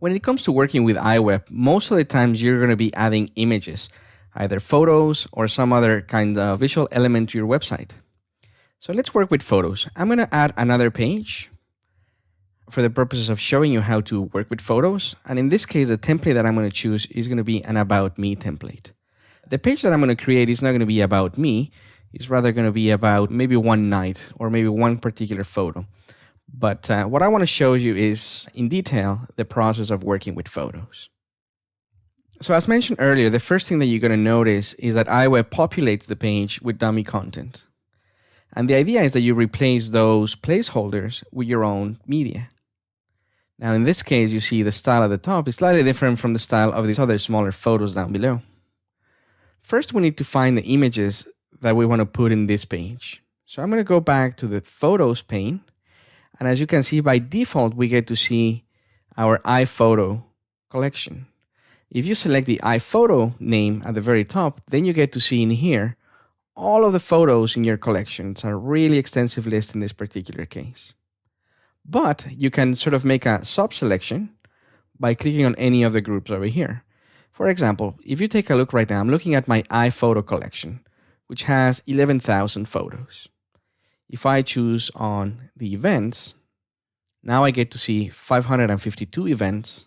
When it comes to working with iWeb, most of the times you're going to be adding images, either photos or some other kind of visual element to your website. So let's work with photos. I'm going to add another page for the purposes of showing you how to work with photos. And in this case, the template that I'm going to choose is going to be an About Me template. The page that I'm going to create is not going to be about me. It's rather going to be about maybe one night or maybe one particular photo. But what I want to show you is, in detail, the process of working with photos. So as mentioned earlier, the first thing that you're going to notice is that iWeb populates the page with dummy content. And the idea is that you replace those placeholders with your own media. Now, in this case, you see the style at the top is slightly different from the style of these other smaller photos down below. First, we need to find the images that we want to put in this page. So I'm going to go back to the Photos pane. And as you can see, by default, we get to see our iPhoto collection. If you select the iPhoto name at the very top, then you get to see in here all of the photos in your collection. It's a really extensive list in this particular case. But you can sort of make a sub-selection by clicking on any of the groups over here. For example, if you take a look right now, I'm looking at my iPhoto collection, which has 11,000 photos. If I choose on the events, now I get to see 552 events,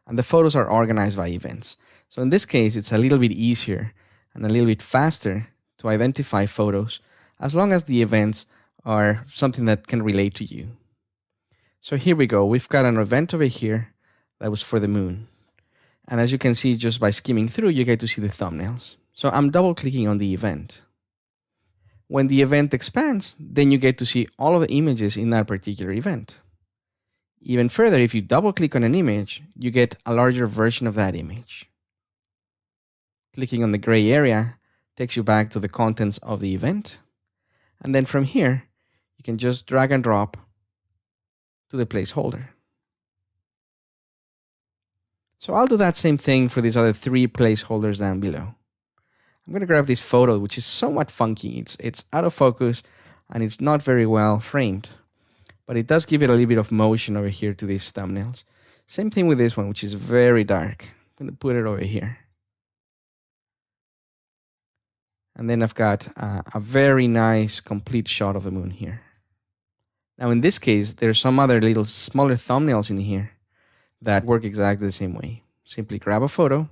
and the photos are organized by events. So in this case, it's a little bit easier and a little bit faster to identify photos, as long as the events are something that can relate to you. So here we go. We've got an event over here that was for the moon. And as you can see, just by skimming through, you get to see the thumbnails. So I'm double clicking on the event. When the event expands, then you get to see all of the images in that particular event. Even further, if you double click on an image, you get a larger version of that image. Clicking on the gray area takes you back to the contents of the event. And then from here, you can just drag and drop to the placeholder. So I'll do that same thing for these other 3 placeholders down below. I'm going to grab this photo, which is somewhat funky. It's out of focus and it's not very well framed, but it does give it a little bit of motion over here to these thumbnails. Same thing with this one, which is very dark. I'm going to put it over here. And then I've got a very nice complete shot of the moon here. Now in this case, there's some other little smaller thumbnails in here that work exactly the same way. Simply grab a photo,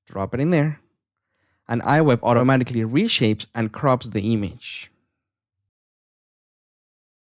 drop it in there, and iWeb automatically reshapes and crops the image.